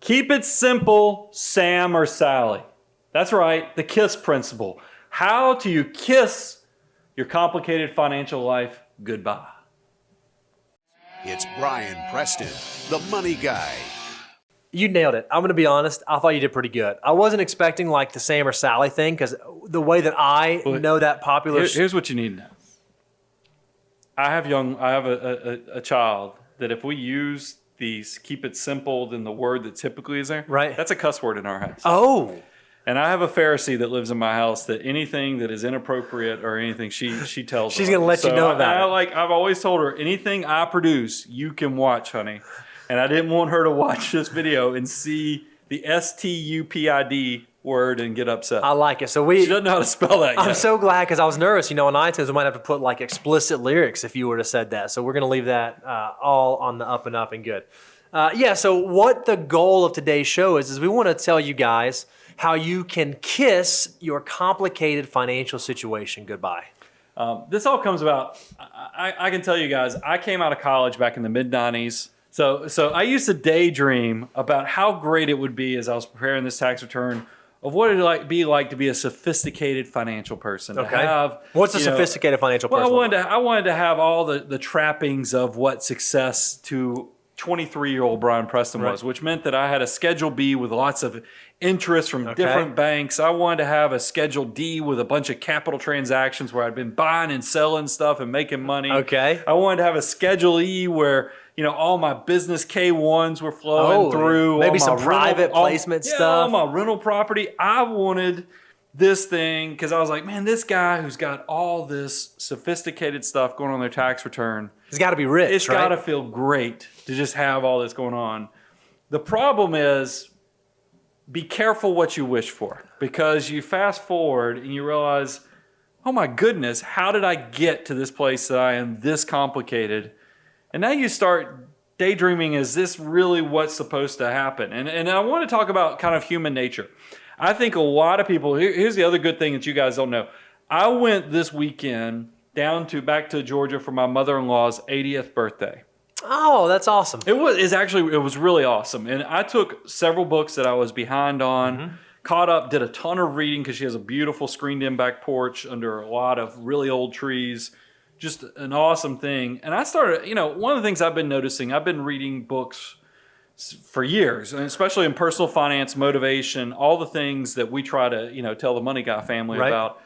Keep it simple, Sam or Sally. That's right, the KISS principle. How do you kiss your complicated financial life goodbye? It's Brian Preston, the money guy. You nailed it. I'm going to be honest. I thought you did pretty good. I wasn't expecting like the Sam or Sally thing because the way that I know that popular. Here's what you need to know. I have a child that if we use these keep it simple than the word that typically is there, right? That's a cuss word in our house. Oh. And I have a Pharisee that lives in my house that anything that is inappropriate or anything she tells she's going to let you know about it. I've always told her anything I produce you can watch, honey. And I didn't want her to watch this video and see the STUPID word and get upset. I like it. So she doesn't know how to spell that yet. I'm so glad because I was nervous. On iTunes we might have to put like explicit lyrics if you were to said that. So we're going to leave that all on the up and up and good. So what the goal of today's show is we want to tell you guys how you can kiss your complicated financial situation goodbye. This all comes about, I can tell you guys, I came out of college back in the mid-90s. So I used to daydream about how great it would be as I was preparing this tax return of what it would be like to be a sophisticated financial person. Okay. What's a sophisticated financial person? Well, I wanted to have all the trappings of what success to 23-year-old Brian Preston was, which meant that I had a Schedule B with lots of interest from different banks. I wanted to have a Schedule D with a bunch of capital transactions where I'd been buying and selling stuff and making money. Okay. I wanted to have a Schedule E where all my business K1s were flowing through. Maybe some private placement stuff. All my rental property. I wanted this thing because I was like, man, this guy who's got all this sophisticated stuff going on their tax return. He's got to be rich, It's got to feel great to just have all this going on. The problem is, be careful what you wish for, because you fast forward and you realize, oh my goodness, how did I get to this place that I am this complicated? And now you start daydreaming, is this really what's supposed to happen? And I want to talk about kind of human nature. I think a lot of people, here's the other good thing that you guys don't know. I went this weekend back to Georgia for my mother-in-law's 80th birthday. Oh, that's awesome. It was really awesome. And I took several books that I was behind on, caught up, did a ton of reading because she has a beautiful screened-in back porch under a lot of really old trees. Just an awesome thing. And I started, one of the things I've been noticing, I've been reading books for years, and especially in personal finance, motivation, all the things that we try to, tell the Money Guy family about.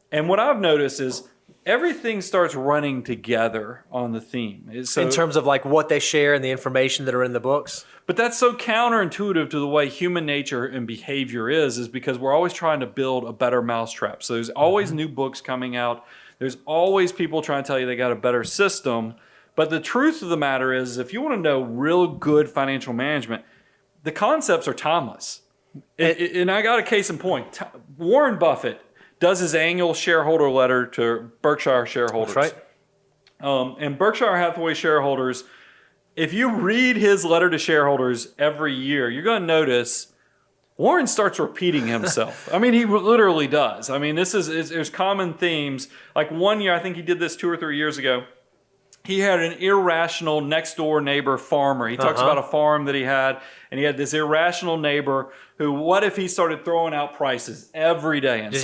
And what I've noticed is everything starts running together on the theme. So, in terms of like what they share and the information that are in the books? But that's so counterintuitive to the way human nature and behavior is because we're always trying to build a better mousetrap. So there's always new books coming out. There's always people trying to tell you they got a better system. But the truth of the matter is, if you want to know real good financial management, the concepts are timeless. And I got a case in point. Warren Buffett does his annual shareholder letter to Berkshire shareholders. That's right. And Berkshire Hathaway shareholders, if you read his letter to shareholders every year, you're going to notice Warren starts repeating himself. I mean, he literally does. I mean, there's common themes. Like one year, I think he did this 2 or 3 years ago. He had an irrational next door neighbor farmer. He talks about a farm that he had, and he had this irrational neighbor who, what if he started throwing out prices every day? And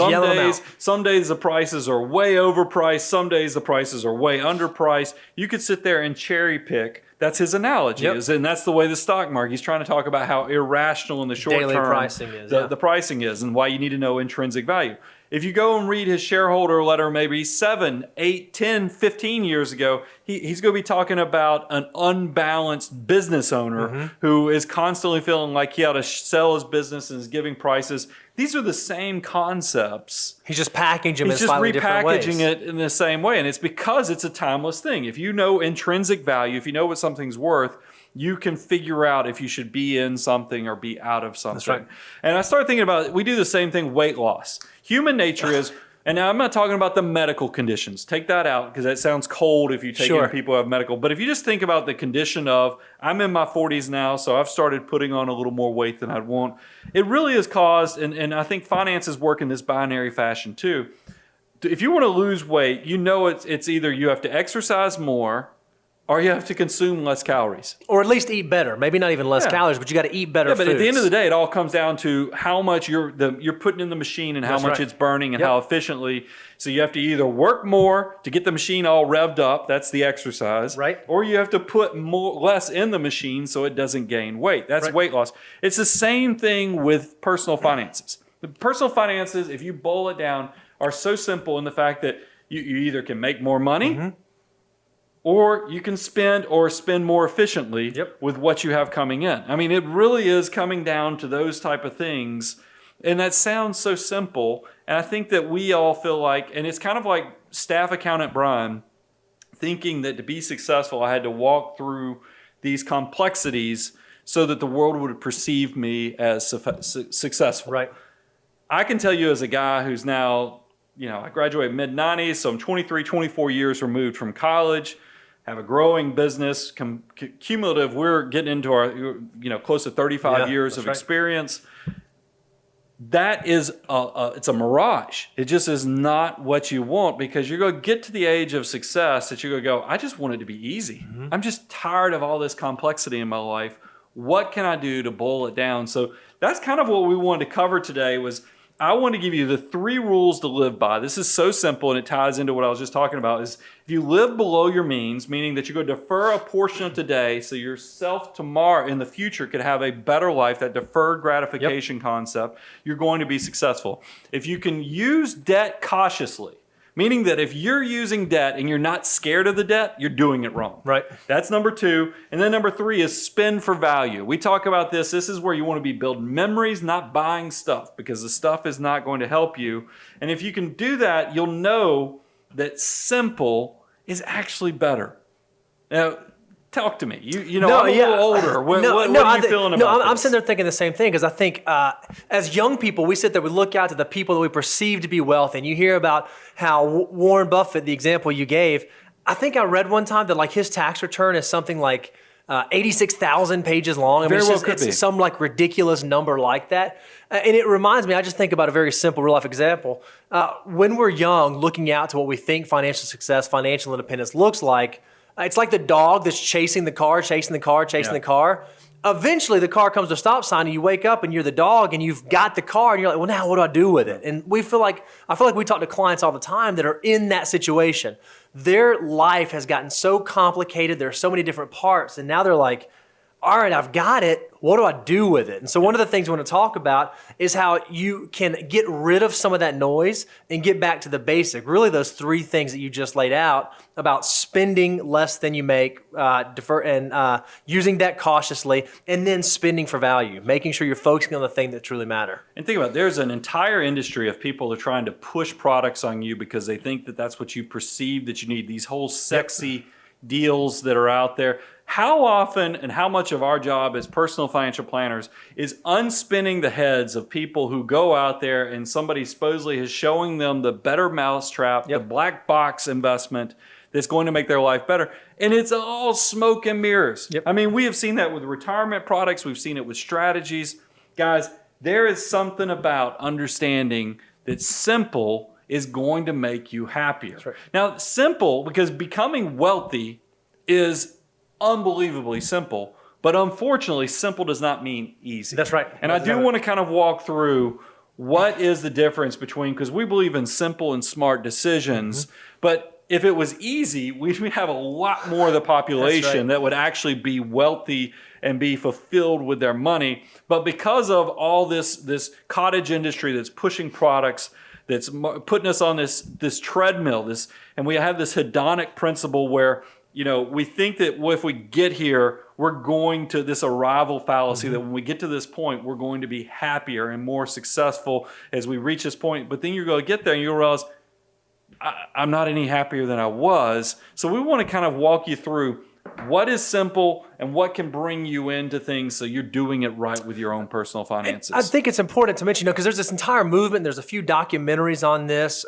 some days the prices are way overpriced. Some days the prices are way underpriced. You could sit there and cherry pick. That's his analogy, and that's the way the stock market. He's trying to talk about how irrational in the short term the pricing is, and why you need to know intrinsic value. If you go and read his shareholder letter maybe 7, 8, 10, 15 years ago, he's going to be talking about an unbalanced business owner who is constantly feeling like he ought to sell his business and is giving prices. These are the same concepts. He's just packaging them in slightly different ways. He's just repackaging it in the same way. And it's because it's a timeless thing. If you know intrinsic value, if you know what something's worth, you can figure out if you should be in something or be out of something. That's right. And I started thinking about, we do the same thing, weight loss. Human nature is, and now I'm not talking about the medical conditions. Take that out because that sounds cold if you take in people who have medical. But if you just think about the condition of, I'm in my 40s now, so I've started putting on a little more weight than I'd want. It really is caused, and I think finances work in this binary fashion too. If you want to lose weight, you know it's either you have to exercise more or you have to consume less calories. Or at least eat better. Maybe not even less calories, but you got to eat better Yeah, but foods. at the end of the day, it all comes down to how much you're putting in the machine and how That's much right. it's burning and Yep. how efficiently. So you have to either work more to get the machine all revved up. That's the exercise. Right. Or you have to put less in the machine so it doesn't gain weight. That's Right. weight loss. It's the same thing with personal finances. The personal finances, if you boil it down, are so simple in the fact that you either can make more money Mm-hmm. or you can spend more efficiently Yep. with what you have coming in. I mean, it really is coming down to those type of things. And that sounds so simple. And I think that we all feel like, and it's kind of like staff accountant Brian thinking that to be successful, I had to walk through these complexities so that the world would perceive me as successful. Right. I can tell you as a guy who's now, I graduated mid-90s, so I'm 23, 24 years removed from college, have a growing business, cumulative, we're getting into our, close to 35 years of experience. That is, it's a mirage. It just is not what you want, because you're going to get to the age of success that you're going to go, I just want it to be easy. I'm just tired of all this complexity in my life. What can I do to boil it down? So that's kind of what we wanted to cover today. Was I want to give you the 3 rules to live by. This is so simple, and it ties into what I was just talking about. Is if you live below your means, meaning that you're going to defer a portion of today so yourself tomorrow in the future could have a better life, that deferred gratification concept, you're going to be successful. If you can use debt cautiously, meaning that if you're using debt and you're not scared of the debt, you're doing it wrong. Right. That's number 2. And then number 3 is spend for value. We talk about this. This is where you want to be building memories, not buying stuff, because the stuff is not going to help you. And if you can do that, you'll know that simple is actually better. Now, talk to me. I'm a little older. What are you feeling about this? I'm sitting there thinking the same thing, because I think as young people, we sit there, we look out to the people that we perceive to be wealthy, and you hear about how Warren Buffett, the example you gave, I think I read one time that like his tax return is something like 86,000 pages long. I mean, it's some like ridiculous number like that. And it reminds me, I just think about a very simple real life example. When we're young, looking out to what we think financial success, financial independence looks like, it's like the dog that's chasing the car. Eventually, the car comes to a stop sign, and you wake up, and you're the dog, and you've got the car, and you're like, well, now what do I do with it? And I feel like we talk to clients all the time that are in that situation. Their life has gotten so complicated. There are so many different parts, and now they're like, all right, I've got it. What do I do with it? And so one of the things we want to talk about is how you can get rid of some of that noise and get back to the basic. Really, those 3 things that you just laid out about spending less than you make, using debt cautiously, and then spending for value, making sure you're focusing on the thing that truly matter. And think about it, there's an entire industry of people that are trying to push products on you because they think that that's what you perceive that you need. These whole sexy deals that are out there. How often and how much of our job as personal financial planners is unspinning the heads of people who go out there and somebody supposedly is showing them the better mousetrap, the black box investment that's going to make their life better. And it's all smoke and mirrors. I mean, we have seen that with retirement products. We've seen it with strategies. Guys, there is something about understanding that simple is going to make you happier. That's right. Now, simple, because becoming wealthy is unbelievably simple, but unfortunately, simple does not mean easy. That's right. And I do want to kind of walk through what is the difference between, because we believe in simple and smart decisions, but if it was easy, we'd have a lot more of the population that would actually be wealthy and be fulfilled with their money. But because of all this cottage industry that's pushing products, that's putting us on this treadmill, and we have this hedonic principle where we think that if we get here, we're going to this arrival fallacy that when we get to this point, we're going to be happier and more successful as we reach this point. But then you're going to get there and you'll realize, I'm not any happier than I was. So we want to kind of walk you through what is simple and what can bring you into things so you're doing it right with your own personal finances. I think it's important to mention, because there's this entire movement, there's a few documentaries on this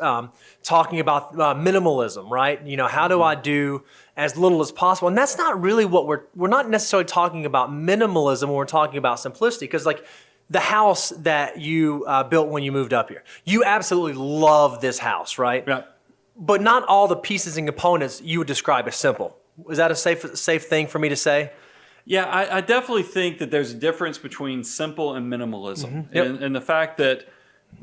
talking about minimalism, right? How do I do as little as possible? And that's not really what we're not necessarily talking about minimalism when we're talking about simplicity, because like the house that you built when you moved up here, you absolutely love this house, right? Yeah. But not all the pieces and components you would describe as simple. Is that a safe thing for me to say? Yeah, I definitely think that there's a difference between simple and minimalism. Yep. And the fact that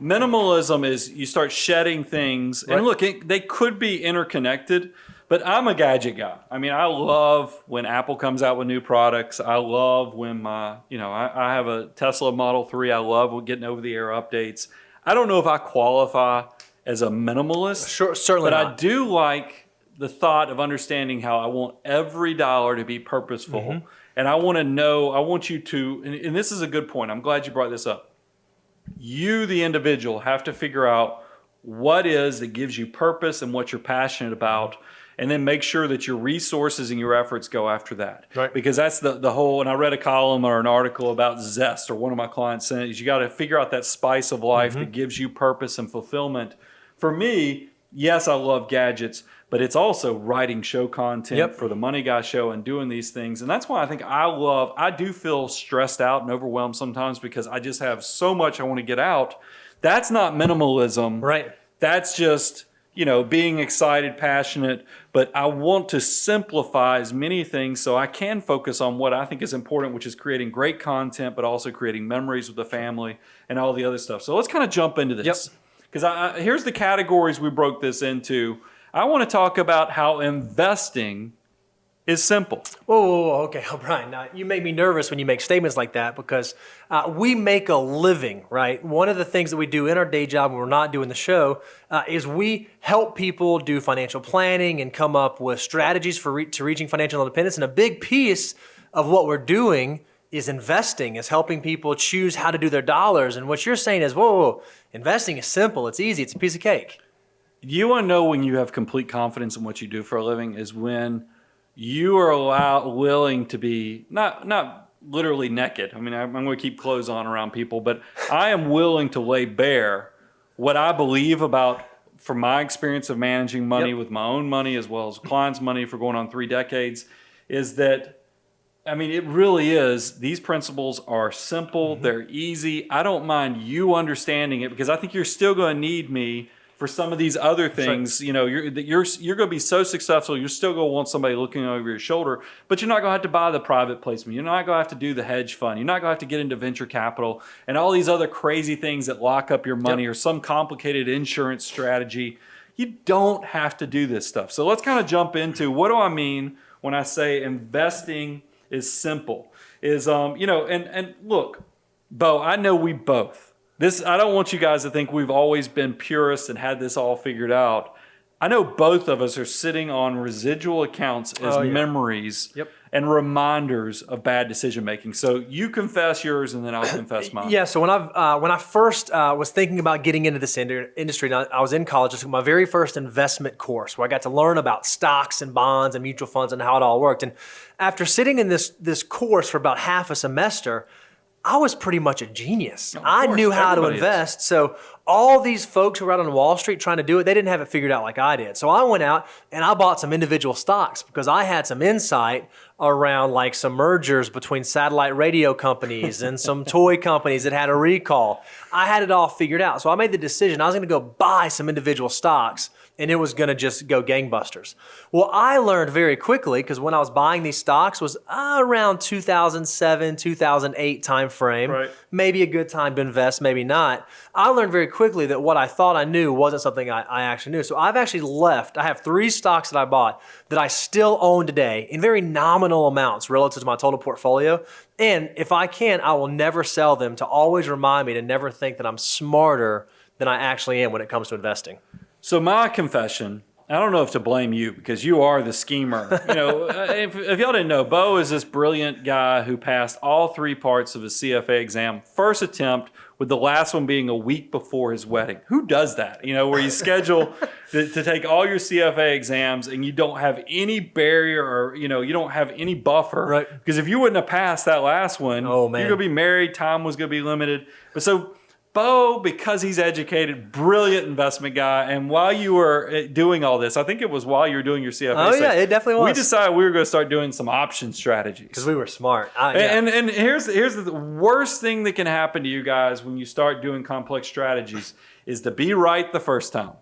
minimalism is you start shedding things. Right. And look, they could be interconnected, but I'm a gadget guy. I mean, I love when Apple comes out with new products. I love when I have a Tesla Model 3. I love getting over-the-air updates. I don't know if I qualify as a minimalist. Sure, certainly But not. I do like the thought of understanding how I want every dollar to be purposeful. Mm-hmm. And I want you to, and this is a good point. I'm glad you brought this up. You, the individual, have to figure out what is that gives you purpose and what you're passionate about, and then make sure that your resources and your efforts go after that. Right. Because that's the whole, and I read a column or an article about zest, or one of my clients said, is you got to figure out that spice of life that gives you purpose and fulfillment. For me, yes, I love gadgets, but it's also writing show content for the Money Guy Show and doing these things. And that's why I think I do feel stressed out and overwhelmed sometimes because I just have so much I want to get out. That's not minimalism. Right. That's just, being excited, passionate, but I want to simplify as many things so I can focus on what I think is important, which is creating great content, but also creating memories with the family and all the other stuff. So let's kind of jump into this. Because here's the categories we broke this into. I want to talk about how investing is simple. Whoa, okay, Brian. Now, you make me nervous when you make statements like that because we make a living, right? One of the things that we do in our day job when we're not doing the show is we help people do financial planning and come up with strategies to reaching financial independence. And a big piece of what we're doing is investing, is helping people choose how to do their dollars. And what you're saying is, whoa, investing is simple. It's easy. It's a piece of cake. You want to know when you have complete confidence in what you do for a living is when you are willing to be not literally naked. I mean, I'm going to keep clothes on around people, but I am willing to lay bare what I believe about, from my experience of managing money with my own money as well as clients' money for going on 3 decades, is that, I mean, it really is. These principles are simple. They're easy. I don't mind you understanding it because I think you're still going to need me for some of these other things. You're going to be so successful. You're still going to want somebody looking over your shoulder, but you're not going to have to buy the private placement. You're not going to have to do the hedge fund. You're not going to have to get into venture capital and all these other crazy things that lock up your money or some complicated insurance strategy. You don't have to do this stuff. So let's kind of jump into what do I mean when I say investing is simple. And look, Bo, I know we both. I don't want you guys to think we've always been purists and had this all figured out. I know both of us are sitting on residual accounts as memories and reminders of bad decision making. So you confess yours, and then I'll confess mine. Yeah. So when I first was thinking about getting into this industry, and I was in college. I took my very first investment course where I got to learn about stocks and bonds and mutual funds and how it all worked. And after sitting in this course for about half a semester, I was pretty much a genius. I knew how to invest. So all these folks who were out on Wall Street trying to do it, they didn't have it figured out like I did. So I went out and I bought some individual stocks because I had some insight around like some mergers between satellite radio companies and some toy companies that had a recall. I had it all figured out. So I made the decision I was going to go buy some individual stocks and it was going to just go gangbusters. Well, I learned very quickly because when I was buying these stocks was around 2007, 2008 time frame. Right. Maybe a good time to invest, maybe not. I learned very quickly that what I thought I knew wasn't something I actually knew. So I've actually I have 3 stocks that I bought that I still own today in very nominal amounts relative to my total portfolio. And if I can, I will never sell them to always remind me to never think that I'm smarter than I actually am when it comes to investing. So my confession, I don't know if to blame you because you are the schemer. If y'all didn't know, Bo is this brilliant guy who passed all 3 parts of his CFA exam, first attempt, with the last one being a week before his wedding. Who does that? Where you schedule to take all your CFA exams and you don't have any barrier or, you don't have any buffer. Right. Because if you wouldn't have passed that last one, Oh, man. you're going to be married, time was going to be limited. But so Bo, because he's educated, brilliant investment guy, and while you were doing all this, I think it was while you were doing your CFA. Oh, yeah, it definitely was. We decided we were going to start doing some option strategies. Because we were smart. And here's the worst thing that can happen to you guys when you start doing complex strategies is to be right the first time.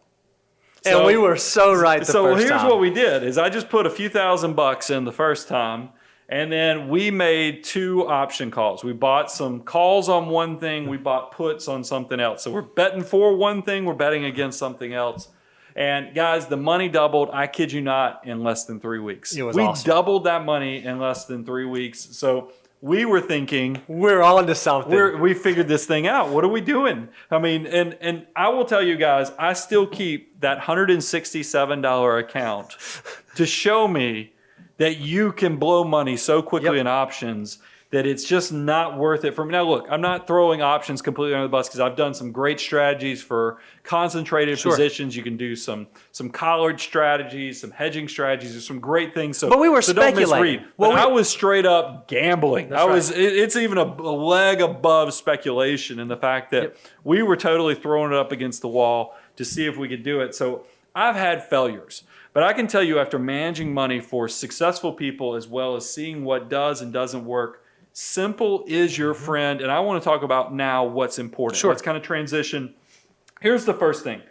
And we were so right the so first here's time. what we did is I just put a few $1,000 in the first time, and then we made 2 option calls. We bought some calls on one thing, we bought puts on something else. So we're betting for one thing, we're betting against something else. And guys, the money doubled, I kid you not, in less than 3 weeks. It was we awesome. doubled that money in less than 3 weeks. So we were thinking, We're on to something. we figured this thing out. What are we doing? I mean, and I will tell you guys, I still keep that $167 account to show me that you can blow money so quickly Yep. in options that it's just not worth it for me. Now, look, I'm not throwing options completely under the bus because I've done some great strategies for concentrated Sure. positions. You can do some collared strategies, some hedging strategies. There's some great things. So, But we were so don't speculating. misread. Well, But I was straight up gambling. That's right. It's even a leg above speculation in the fact that we were totally throwing it up against the wall to see if we could do it. So I've had failures. But I can tell you, after managing money for successful people as well as seeing what does and doesn't work, simple is your friend. And I want to talk about now what's important. Sure. Let's kind of transition. Here's the first thing.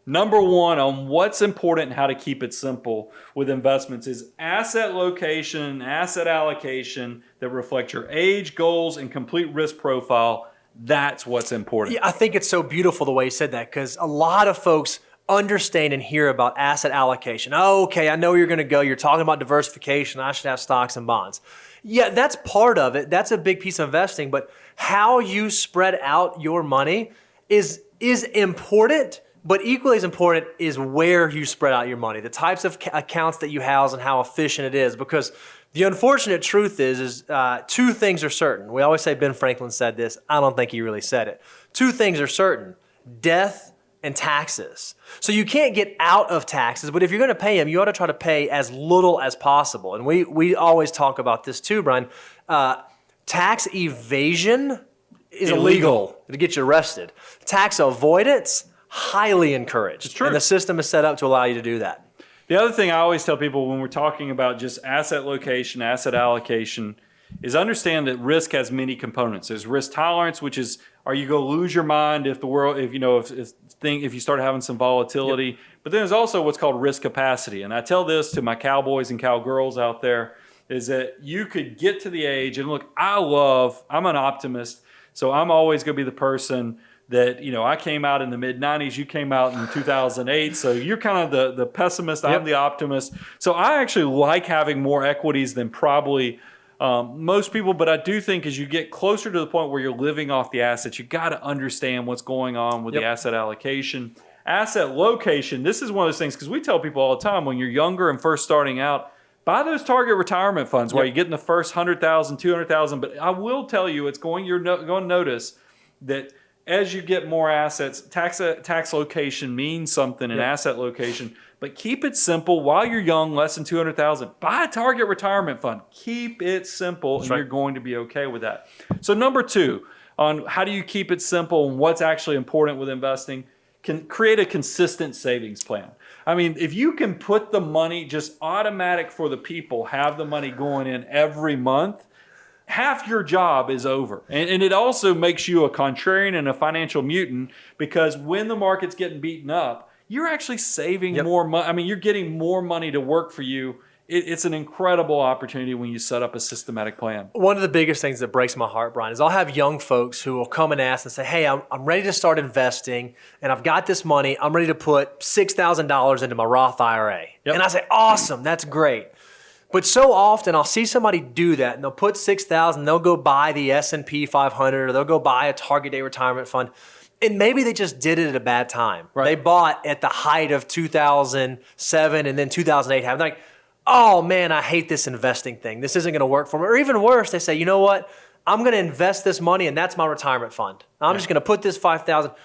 Number one on what's important and how to keep it simple with investments is asset location, asset allocation that reflect your age, goals, and complete risk profile. That's what's important. Yeah, I think it's so beautiful the way you said that, because a lot of folks understand and hear about asset allocation. Oh, okay, I know where you're going to go. You're talking about diversification. I should have stocks and bonds. Yeah, that's part of it. That's a big piece of investing. But how you spread out your money is important, but equally as important is where you spread out your money, the types of accounts that you house and how efficient it is. Because the unfortunate truth is 2 things are certain. We always say Ben Franklin said this. I don't think he really said it. 2 things are certain: death and taxes. So you can't get out of taxes, but if you're going to pay them, you ought to try to pay as little as possible. And we always talk about this too, Brian. Tax evasion is illegal to get you arrested. Tax avoidance, highly encouraged. It's true. And the system is set up to allow you to do that. The other thing I always tell people when we're talking about just asset location, asset allocation, is understand that risk has many components. There's risk tolerance, which is, are you going to lose your mind if the world, if you start having some volatility? Yep. But then there's also what's called risk capacity. And I tell this to my cowboys and cowgirls out there, is that you could get to the age, and look, I'm an optimist, so I'm always going to be the person that, I came out in the mid-90s, you came out in 2008, so you're kind of the pessimist, Yep. I'm the optimist. So I actually like having more equities than probably most people, but I do think as you get closer to the point where you're living off the assets, you got to understand what's going on with Yep. the asset allocation. Asset location, this is one of those things, because we tell people all the time, when you're younger and first starting out, buy those target retirement funds where Yep. you get in the first 100,000, 200,000. But I will tell you, you're going to notice that as you get more assets, tax location means something in Yep. asset location. But keep it simple while you're young, less than 200,000. Buy a target retirement fund. Keep it simple, and right. you're going to be okay with that. So number 2, on how do you keep it simple and what's actually important with investing, can create a consistent savings plan. I mean, if you can put the money just automatic for the people, have the money going in every month, half your job is over. And it also makes you a contrarian and a financial mutant, because when the market's getting beaten up, you're actually saving Yep. more money. I mean, you're getting more money to work for you. It's an incredible opportunity when you set up a systematic plan. One of the biggest things that breaks my heart, Brian, is I'll have young folks who will come and ask and say, hey, I'm ready to start investing, and I've got this money. I'm ready to put $6,000 into my Roth IRA. Yep. And I say, awesome, that's great. But so often I'll see somebody do that, and they'll put $6,000, they'll go buy the S&P 500, or they'll go buy a target date retirement fund. And maybe they just did it at a bad time. Right. They bought at the height of 2007 and then 2008 happened. They're like, oh man, I hate this investing thing. This isn't going to work for me. Or even worse, they say, you know what? I'm going to invest this money and that's my retirement fund. I'm just going to put this $5,000.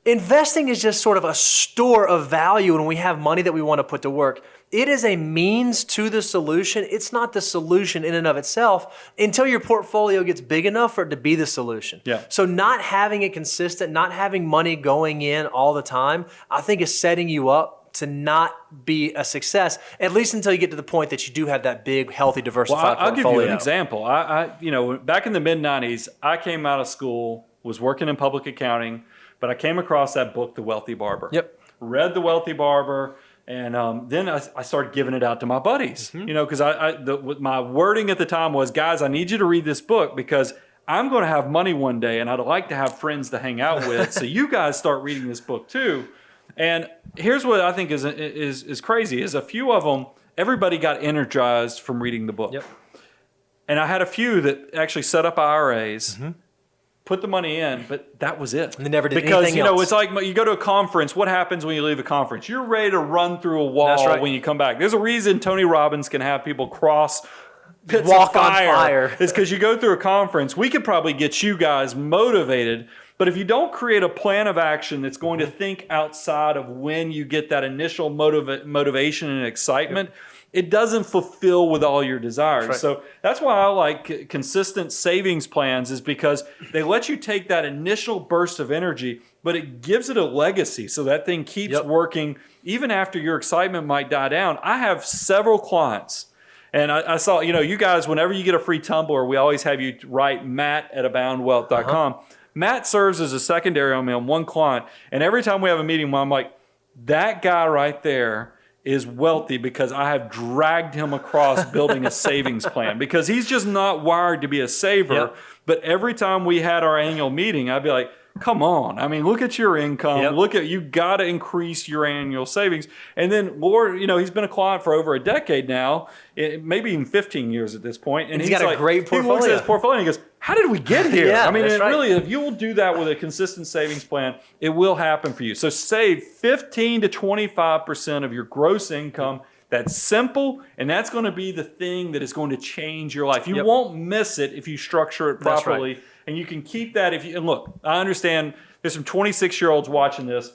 Investing is just sort of a store of value when we have money that we want to put to work. It is a means to the solution. It's not the solution in and of itself until your portfolio gets big enough for it to be the solution. Yeah. So not having it consistent, not having money going in all the time, I think is setting you up to not be a success, at least until you get to the point that you do have that big, healthy, diversified I'll portfolio. give you an example. Back in the mid-90s, I came out of school, was working in public accounting, but I came across that book, The Wealthy Barber. Yep. read The Wealthy Barber, and then I started giving it out to my buddies. Because my wording at the time was, guys, I need you to read this book because I'm going to have money one day, and I'd like to have friends to hang out with. So you guys start reading this book too. And here's what I think is crazy: is a few of them, everybody got energized from reading the book. Yep. And I had a few that actually set up IRAs, put the money in, but that was it. And they never did because anything else. it's like you go to a conference. What happens when you leave a conference? You're ready to run through a wall That's right. when you come back. There's a reason Tony Robbins can have people cross pits Walk of on fire. fire. It's because you go through a conference. We could probably get you guys motivated, but if you don't create a plan of action that's going to think outside of when you get that initial motivation and excitement, it doesn't fulfill with all your desires. Right. So that's why I like consistent savings plans, is because they let you take that initial burst of energy, but it gives it a legacy. So that thing keeps working even after your excitement might die down. I have several clients, and I saw, you guys, whenever you get a free tumbler, we always have you write matt@aboundwealth.com. Matt serves as a secondary on me on one client. And every time we have a meeting, I'm like, that guy right there is wealthy because I have dragged him across building a savings plan, because he's just not wired to be a saver. Yep. But every time we had our annual meeting, I'd be like, come on. I mean, look at your income. Yep. Look at, you got to increase your annual savings. And then Lord, he's been a client for over a decade now, maybe even 15 years at this point. And he's got a great He looks at his portfolio and he goes, how did we get here? Yeah, I mean, that's right. really, if you will do that with a consistent savings plan, it will happen for you. So save 15 to 25% of your gross income. That's simple, and that's going to be the thing that is going to change your life. You won't miss it if you structure it That's properly, and you can keep that if you. And look, I understand there's some 26-year-olds watching this.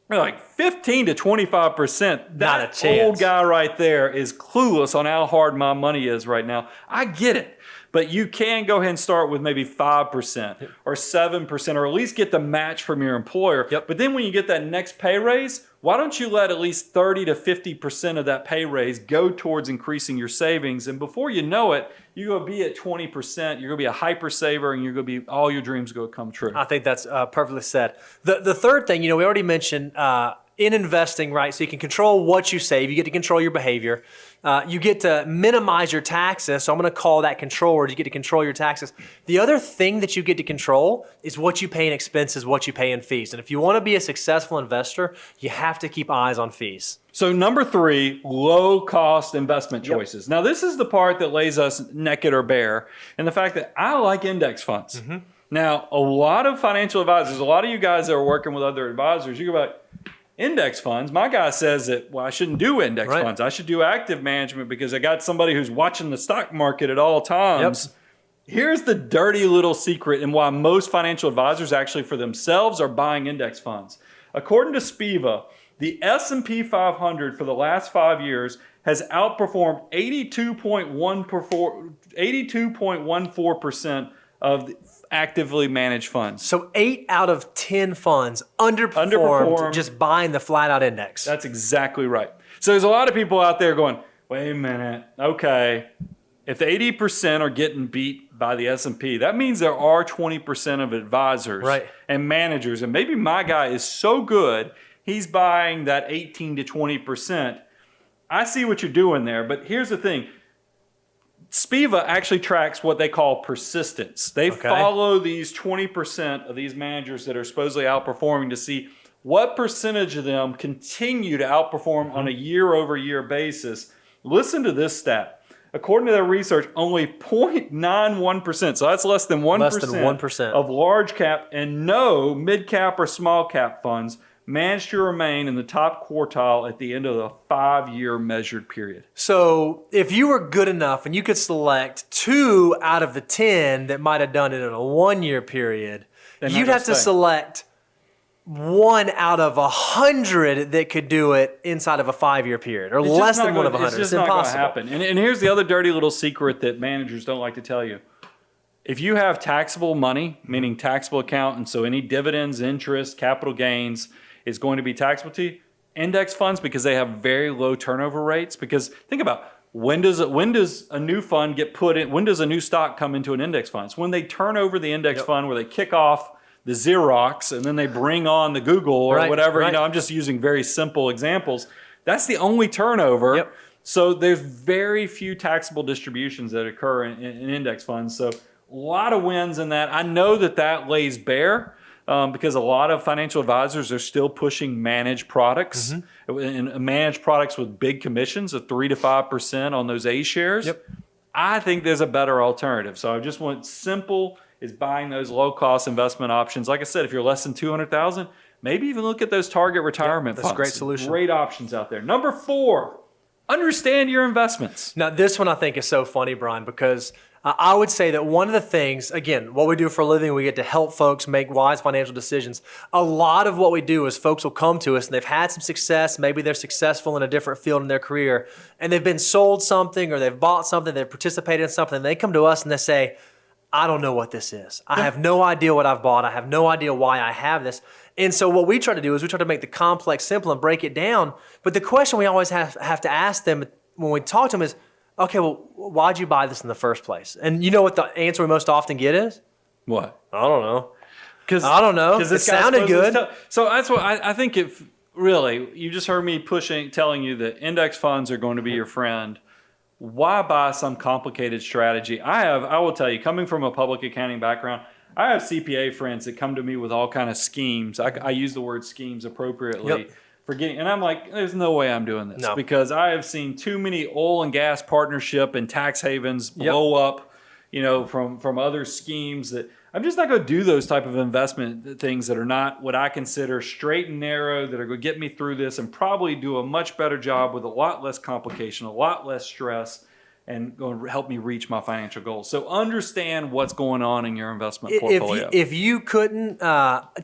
They're like 15 to 25%. Not a That chance. old guy right there is clueless on how hard my money is right now. I get it. But you can go ahead and start with maybe 5% or 7%, or at least get the match from your employer. But then when you get that next pay raise, why don't you let at least 30 to 50% of that pay raise go towards increasing your savings? And before you know it, you're going to be at 20%. You're going to be a hyper saver, and you're going to be, all your dreams are going to come true. I think that's perfectly said. The third thing, we already mentioned in investing, right? So you can control what you save. You get to control your behavior. You get to minimize your taxes. So I'm going to call that control word. You get to control your taxes. The other thing that you get to control is what you pay in expenses, what you pay in fees. And if you want to be a successful investor, you have to keep eyes on fees. So number 3, low-cost investment choices. Now, this is the part that lays us naked or bare, and the fact that I like index funds. Now, a lot of financial advisors, a lot of you guys that are working with other advisors, you go back, index funds. My guy says that, well, I shouldn't do index funds. I should do active management because I got somebody who's watching the stock market at all times. Here's the dirty little secret and why most financial advisors actually for themselves are buying index funds. According to Spiva, the S&P 500 for the last 5 years has outperformed 82.14% of the actively managed funds. So 8 out of 10 funds underperformed just buying the flat out index. That's exactly right. So there's a lot of people out there going, wait a minute, okay, if the 80% are getting beat by the S&P, that means there are 20% of advisors and managers, and maybe my guy is so good, he's buying that 18 to 20%. I see what you're doing there, but here's the thing. Spiva actually tracks what they call persistence. They follow these 20% of these managers that are supposedly outperforming to see what percentage of them continue to outperform on a year-over-year basis. Listen to this stat. According to their research, only 0.91%, so that's less than 1%, of large cap and no mid cap or small cap funds managed to remain in the top quartile at the end of the 5-year measured period. So if you were good enough and you could select 2 out of the 10 that might have done it in a 1-year period, you'd have to select 1 out of 100 that could do it inside of a 5-year period, or less than 1 of 100. It's just impossible. not going to happen. And here's the other dirty little secret that managers don't like to tell you. If you have taxable money, meaning taxable account, and so any dividends, interest, capital gains is going to be taxable to you, index funds, because they have very low turnover rates. Because think about, when does a new fund get put in? When does a new stock come into an index fund? It's when they turn over the index fund, where they kick off the Xerox, and then they bring on the Google or Right, whatever. right. You know, I'm just using very simple examples. That's the only turnover. Yep. So there's very few taxable distributions that occur in index funds. So a lot of wins in that. I know that lays bare because a lot of financial advisors are still pushing managed products and managed products with big commissions of 3 to 5% on those A shares. Yep. I think there's a better alternative. So I just want simple is buying those low cost investment options. Like I said, if you're less than 200,000, maybe even look at those target retirement that's a funds. great solution. Great options out there. Number 4, understand your investments. Now, this one I think is so funny, Brian, because I would say that one of the things, again, what we do for a living, we get to help folks make wise financial decisions. A lot of what we do is folks will come to us and they've had some success. Maybe they're successful in a different field in their career and they've been sold something or they've bought something, they've participated in something. And they come to us and they say, I don't know what this is. I have no idea what I've bought. I have no idea why I have this. And so what we try to do is we try to make the complex simple and break it down. But the question we always have to ask them when we talk to them is, okay, well, why'd you buy this in the first place? And you know what the answer we most often get is? What? I don't know. I don't know. It sounded good. So that's what I think. If really, you just heard me telling you that index funds are going to be your friend. Why buy some complicated strategy? I will tell you, coming from a public accounting background, I have CPA friends that come to me with all kind of schemes. I use the word schemes appropriately. Yep. And I'm like, there's no way I'm doing this No. because I have seen too many oil and gas partnership and tax havens blow up, from other schemes that I'm just not going to do those type of investment things that are not what I consider straight and narrow that are going to get me through this and probably do a much better job with a lot less complication, a lot less stress, and going to help me reach my financial goals. So understand what's going on in your investment portfolio. If you couldn't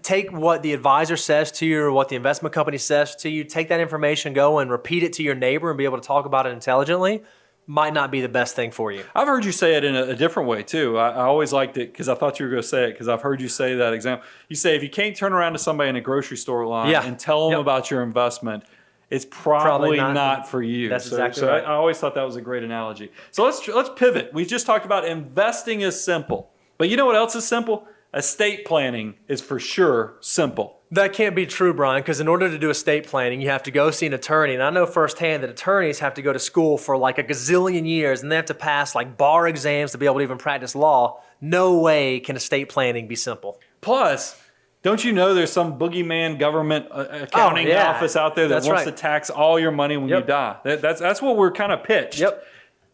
take what the advisor says to you or what the investment company says to you, take that information, go and repeat it to your neighbor and be able to talk about it intelligently, might not be the best thing for you. I've heard you say it in a different way too. I always liked it because I thought you were going to say it because I've heard you say that example. You say if you can't turn around to somebody in a grocery store line and tell them about your investment, it's probably not for you. That's exactly right. I always thought that was a great analogy. So let's pivot. We just talked about investing is simple. But you know what else is simple? Estate planning is for sure simple. That can't be true, Brian, because in order to do estate planning, you have to go see an attorney. And I know firsthand that attorneys have to go to school for like a gazillion years and they have to pass like bar exams to be able to even practice law. No way can estate planning be simple. Plus, don't you know there's some boogeyman government accounting office out there that wants to tax all your money when you die? That's what we're kind of pitched. Yep.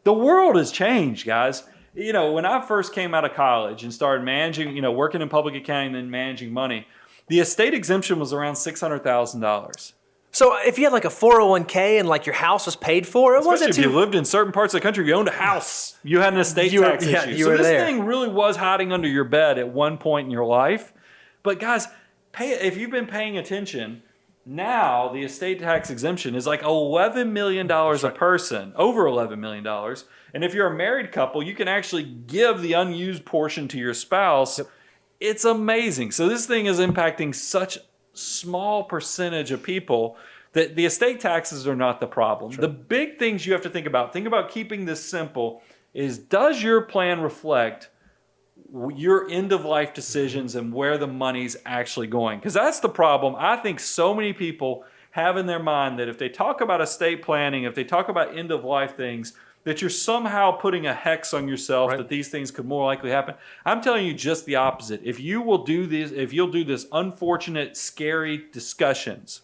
The world has changed, guys. When I first came out of college and started managing, working in public accounting and then managing money, the estate exemption was around $600,000. So if you had like a 401k and like your house was paid for, it wasn't Especially too... if you lived in certain parts of the country, you owned a house, you had an estate tax issue. So this thing really was hiding under your bed at one point in your life. But guys, if you've been paying attention, now the estate tax exemption is like $11 million a person, over $11 million. And if you're a married couple, you can actually give the unused portion to your spouse. Yep. It's amazing. So this thing is impacting such small percentage of people that the estate taxes are not the problem. Sure. The big things you have to think about keeping this simple, is does your plan reflect your end-of-life decisions and where the money's actually going? Because that's the problem. I think so many people have in their mind that if they talk about estate planning, if they talk about end-of-life things, that you're somehow putting a hex on yourself that these things could more likely happen. I'm telling you just the opposite. If you'll do this unfortunate, scary discussions,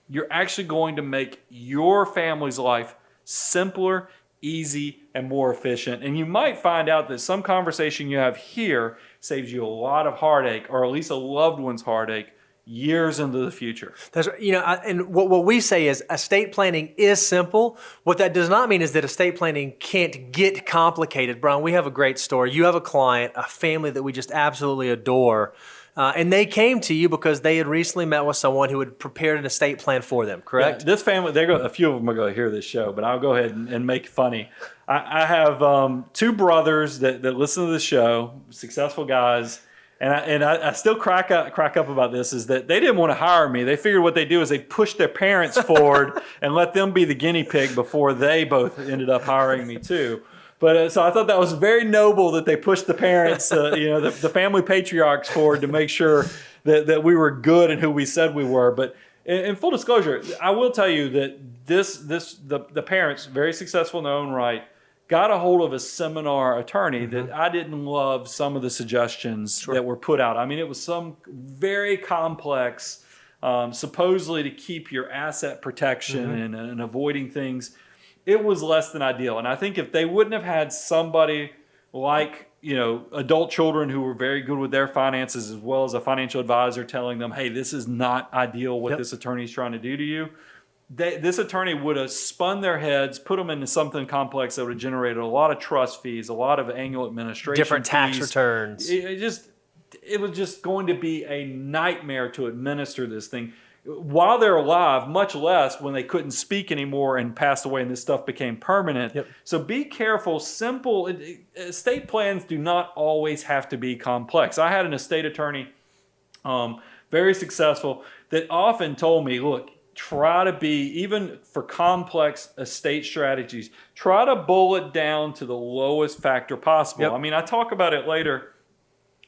you're actually going to make your family's life simpler, easy, and more efficient. And you might find out that some conversation you have here saves you a lot of heartache, or at least a loved one's heartache, years into the future. That's right. And what we say is estate planning is simple. What that does not mean is that estate planning can't get complicated. Brian, we have a great story. You have a client, a family that we just absolutely adore. And they came to you because they had recently met with someone who had prepared an estate plan for them, correct? Yeah, this family, a few of them are going to hear this show, but I'll go ahead and make it funny. I have two brothers that listen to the show, successful guys. And I still crack up about this, is that they didn't want to hire me. They figured what they do is they push their parents forward and let them be the guinea pig before they both ended up hiring me too. But so I thought that was very noble that they pushed the parents, the family patriarchs forward to make sure that we were good and who we said we were. But in full disclosure, I will tell you that the parents, very successful in their own right, got a hold of a seminar attorney that I didn't love some of the suggestions that were put out. I mean, it was some very complex, supposedly to keep your asset protection and avoiding things. It was less than ideal. And I think if they wouldn't have had somebody like, adult children who were very good with their finances, as well as a financial advisor telling them, hey, this is not ideal what this attorney is trying to do to you, this attorney would have spun their heads, put them into something complex that would have generated a lot of trust fees, a lot of annual administration different tax fees. returns. It was just going to be a nightmare to administer this thing while they're alive, much less when they couldn't speak anymore and passed away and this stuff became permanent. So be careful. Simple estate plans do not always have to be complex. I had an estate attorney, very successful, that often told me, look, try to be, even for complex estate strategies, try to boil it down to the lowest factor possible. I mean, I talk about it later,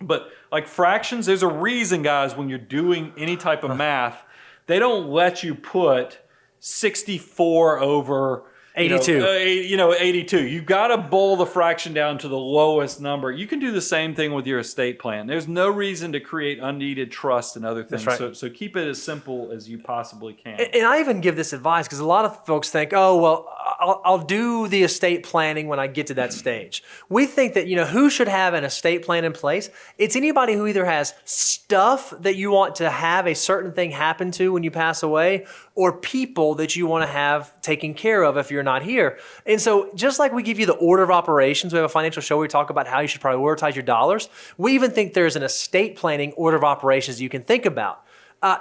but like fractions, there's a reason, guys, when you're doing any type of math, they don't let you put 64 over 82. 82. You've got to boil the fraction down to the lowest number. You can do the same thing with your estate plan. There's no reason to create unneeded trust and other things. That's right. So keep it as simple as you possibly can. And I even give this advice because a lot of folks think, oh, well, I'll do the estate planning when I get to that stage. We think that, who should have an estate plan in place? It's anybody who either has stuff that you want to have a certain thing happen to when you pass away, or people that you want to have taken care of if you're not here. And so just like we give you the order of operations, we have a financial show where we talk about how you should prioritize your dollars. We even think there's an estate planning order of operations you can think about.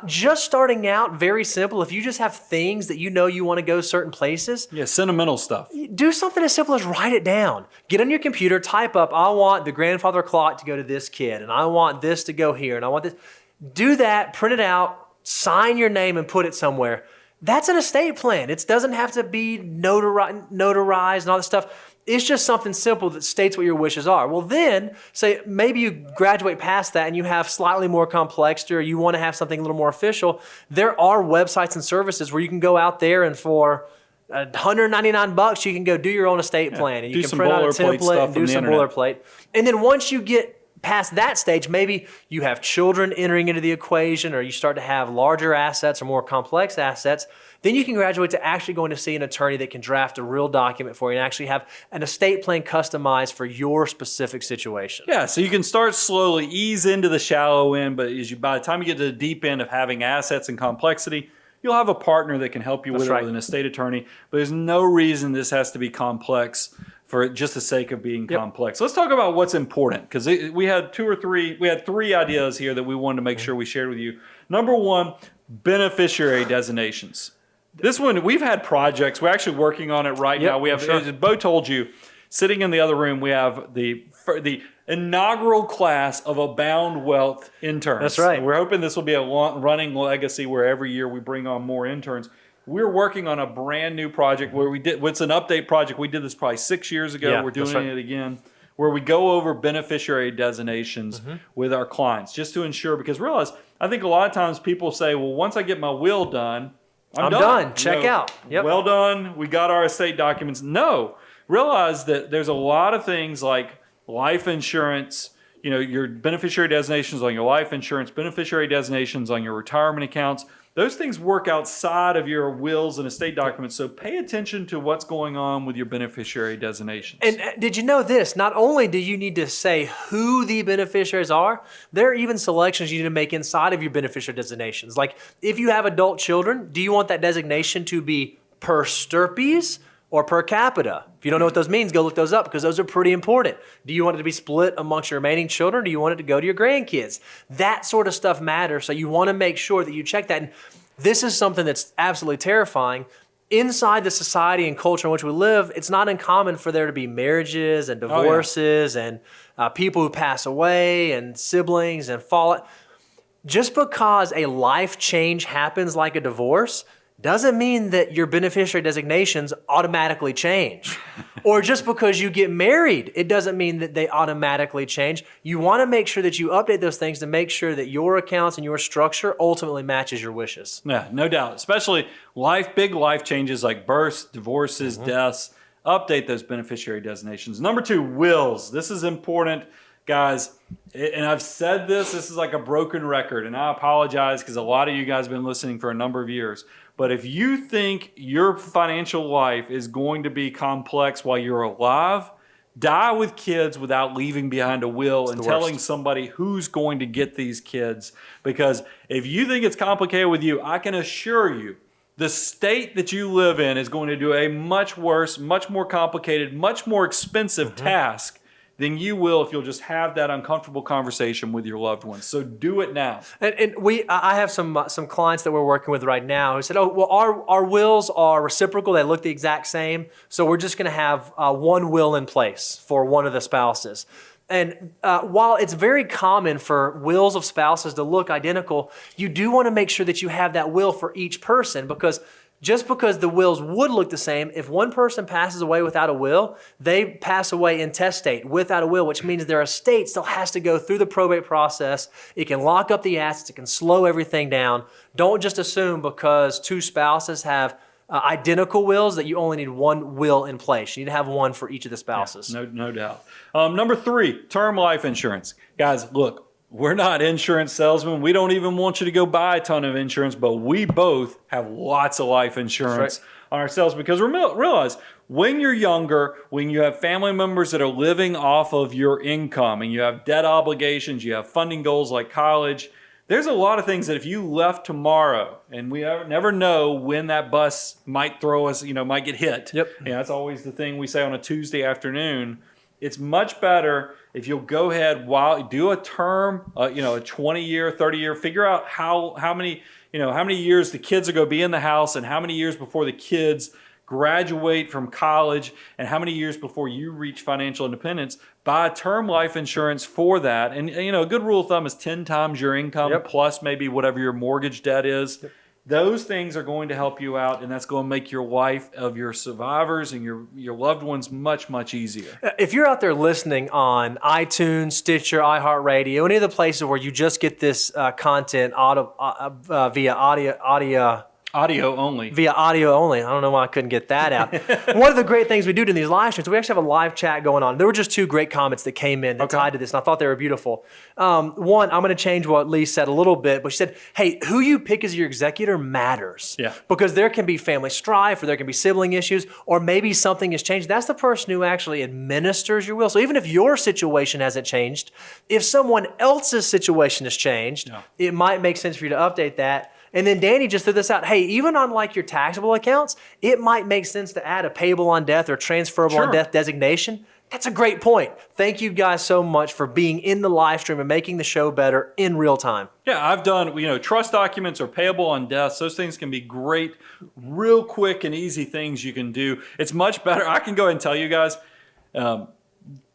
Just starting out, very simple. If you just have things that you want to go certain places. Yeah, sentimental stuff. Do something as simple as write it down. Get on your computer, type up, I want the grandfather clock to go to this kid, and I want this to go here, and I want this. Do that, print it out, sign your name and put it somewhere. That's an estate plan. It doesn't have to be notarized and all this stuff. It's just something simple that states what your wishes are. Well, then, say maybe you graduate past that and you have slightly more complex, or you want to have something a little more official. There are websites and services where you can go out there and for $199, you can go do your own estate plan. And you can print out a template and do some boilerplate. And then once you get past that stage, maybe you have children entering into the equation, or you start to have larger assets or more complex assets, then you can graduate to actually going to see an attorney that can draft a real document for you and actually have an estate plan customized for your specific situation. Yeah, so you can start slowly, ease into the shallow end, but by the time you get to the deep end of having assets and complexity, you'll have a partner that can help you with it, with an estate attorney. But there's no reason this has to be complex for just the sake of being complex. Let's talk about what's important, because we had three ideas here that we wanted to make sure we shared with you. Number one, beneficiary designations. This one, we've had projects. We're actually working on it right now. We have, as Bo told you, sitting in the other room, we have the inaugural class of Abound Wealth interns. That's right. We're hoping this will be a running legacy where every year we bring on more interns. We're working on a brand new project where it's an update project. We did this probably 6 years ago. Yeah, we're doing it again, where we go over beneficiary designations with our clients just to ensure, because realize, I think a lot of times people say, well, once I get my will done, I'm done. Check out. Yep. Well done. We got our estate documents. No. Realize that there's a lot of things like life insurance, your beneficiary designations on your life insurance, beneficiary designations on your retirement accounts. Those things work outside of your wills and estate documents, so pay attention to what's going on with your beneficiary designations. And did you know this? Not only do you need to say who the beneficiaries are, there are even selections you need to make inside of your beneficiary designations. Like if you have adult children, do you want that designation to be per stirpes or per capita? If you don't know what those means, go look those up, because those are pretty important. Do you want it to be split amongst your remaining children? Do you want it to go to your grandkids? That sort of stuff matters, so you want to make sure that you check that. And this is something that's absolutely terrifying. Inside the society and culture in which we live, it's not uncommon for there to be marriages and divorces and people who pass away and siblings and fall. Just because a life change happens like a divorce, doesn't mean that your beneficiary designations automatically change. Or just because you get married, it doesn't mean that they automatically change. You want to make sure that you update those things to make sure that your accounts and your structure ultimately matches your wishes. Yeah, no doubt. Especially big life changes like births, divorces, deaths. Update those beneficiary designations. Number 2, wills. This is important, guys. And I've said this is like a broken record, and I apologize because a lot of you guys have been listening for a number of years. But if you think your financial life is going to be complex while you're alive, die with kids without leaving behind a will and telling somebody who's going to get these kids. Because if you think it's complicated with you, I can assure you the state that you live in is going to do a much worse, much more complicated, much more expensive task than you will if you'll just have that uncomfortable conversation with your loved ones. So do it now. And I have some clients that we're working with right now who said, oh, well, our wills are reciprocal. They look the exact same. So we're just going to have one will in place for one of the spouses. And while it's very common for wills of spouses to look identical, you do want to make sure that you have that will for each person, because just because the wills would look the same, if one person passes away without a will, they pass away intestate without a will, which means their estate still has to go through the probate process. It can lock up the assets. It can slow everything down. Don't just assume because 2 spouses have identical wills that you only need one will in place. You need to have one for each of the spouses. Yeah, no doubt. Number 3, term life insurance. Guys, look. We're not insurance salesmen. We don't even want you to go buy a ton of insurance, but we both have lots of life insurance on ourselves because realize when you're younger, when you have family members that are living off of your income and you have debt obligations, you have funding goals like college, there's a lot of things that if you left tomorrow, and we never know when that bus might throw us, might get hit. Yep. That's always the thing we say on a Tuesday afternoon. It's much better if you'll go ahead do a term, a 20-year, 30-year, figure out how many years the kids are going to be in the house and how many years before the kids graduate from college and how many years before you reach financial independence. Buy term life insurance for that. And a good rule of thumb is 10 times your income plus maybe whatever your mortgage debt is. Yep. Those things are going to help you out, and that's going to make your life of your survivors and your loved ones much, much easier. If you're out there listening on iTunes, Stitcher, iHeartRadio, any of the places where you just get this content via audio only. Via audio only. I don't know why I couldn't get that out. One of the great things we do during these live streams, we actually have a live chat going on. There were just 2 great comments that came in that tied to this, and I thought they were beautiful. One, I'm going to change what Lee said a little bit, but she said, hey, who you pick as your executor matters. Yeah. Because there can be family strife, or there can be sibling issues, or maybe something has changed. That's the person who actually administers your will. So even if your situation hasn't changed, if someone else's situation has changed, it might make sense for you to update that. And then Danny just threw this out. Hey, even on like your taxable accounts, it might make sense to add a payable on death or transferable on death designation. That's a great point. Thank you guys so much for being in the live stream and making the show better in real time. Yeah, I've done, trust documents or payable on deaths. Those things can be great, real quick and easy things you can do. It's much better. I can go ahead and tell you guys,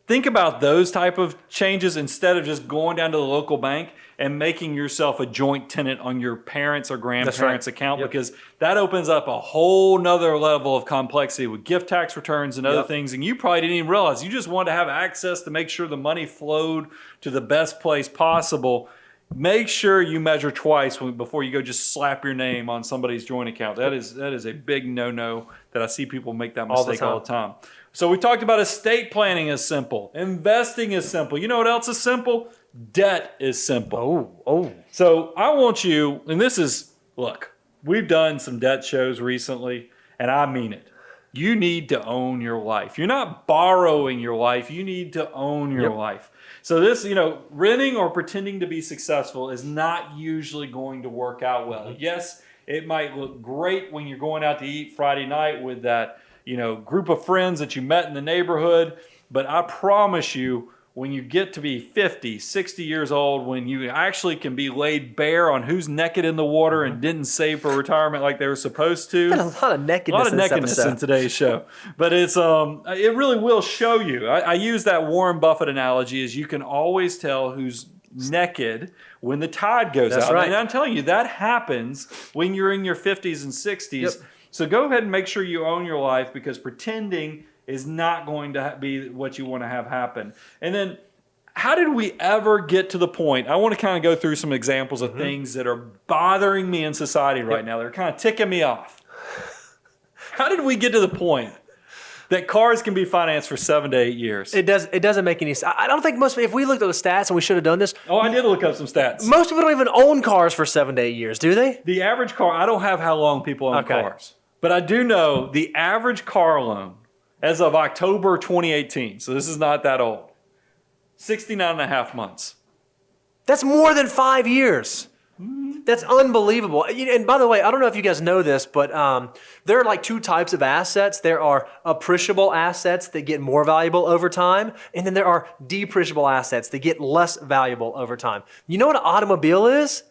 think about those type of changes instead of just going down to the local bank and making yourself a joint tenant on your parents' or grandparents' account, because that opens up a whole nother level of complexity with gift tax returns and other things. And you probably didn't even realize you just wanted to have access to make sure the money flowed to the best place possible. Make sure you measure twice before you go just slap your name on somebody's joint account. That is a big no-no that I see people make that mistake all the time. So we talked about estate planning is simple. Investing is simple. You know what else is simple? Debt is simple. So I want you, and look, we've done some debt shows recently, and I mean it. You need to own your life. You're not borrowing your life. You need to own your life. So this, renting or pretending to be successful is not usually going to work out well. Yes, it might look great when you're going out to eat Friday night with that, group of friends that you met in the neighborhood. But I promise you, when you get to be 50, 60 years old, when you actually can be laid bare on who's naked in the water and didn't save for retirement like they were supposed to. A lot of nakedness in today's show. But it's it really will show you. I use that Warren Buffett analogy as you can always tell who's naked when the tide goes That's out. right. And I'm telling you, that happens when you're in your 50s and 60s. Yep. So go ahead and make sure you own your life, because pretending is not going to be what you want to have happen. And then, how did we ever get to the point? I want to kind of go through some examples of things that are bothering me in society right now. They're kind of ticking me off. How did we get to the point that cars can be financed for 7 to 8 years? It doesn't make any sense. I don't think if we looked at the stats, and we should have done this, Oh, I did look up some stats. most people don't even own cars for 7 to 8 years, do they? The average car, I don't have how long people own Okay. cars, but I do know the average car loan as of October 2018, so this is not that old, 69 and a half months. That's more than 5 years. That's unbelievable. And by the way, I don't know if you guys know this, but there are like two types of assets. There are appreciable assets that get more valuable over time, and then there are depreciable assets that get less valuable over time. You know what an automobile is?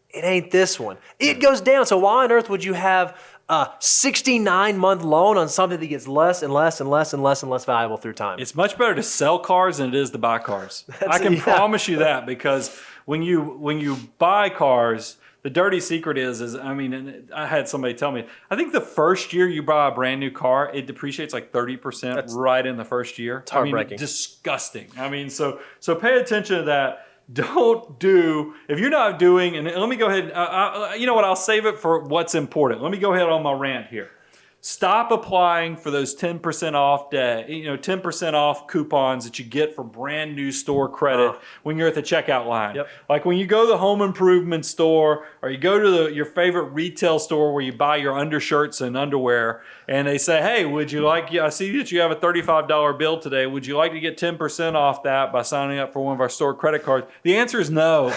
It ain't this one. It goes down. So why on earth would you have a 69-month loan on something that gets less and less and less and less and less valuable through time? It's much better to sell cars than it is to buy cars. I can promise you that, because when you buy cars, the dirty secret is I mean, and I had somebody tell me, I think the first year you buy a brand new car, it depreciates like 30% right in the first year. It's heartbreaking. Disgusting. I mean, so pay attention to that. Don't do, if you're not doing, and let me go ahead, you know what, I'll save it for what's important. Let me go ahead on my rant here. Stop applying for those 10% off 10% off coupons that you get for brand new store credit when you're at the checkout line. Yep. Like when you go to the home improvement store, or you go to your favorite retail store where you buy your undershirts and underwear, and they say, hey, I see that you have a $35 bill today. Would you like to get 10% off that by signing up for one of our store credit cards? The answer is no.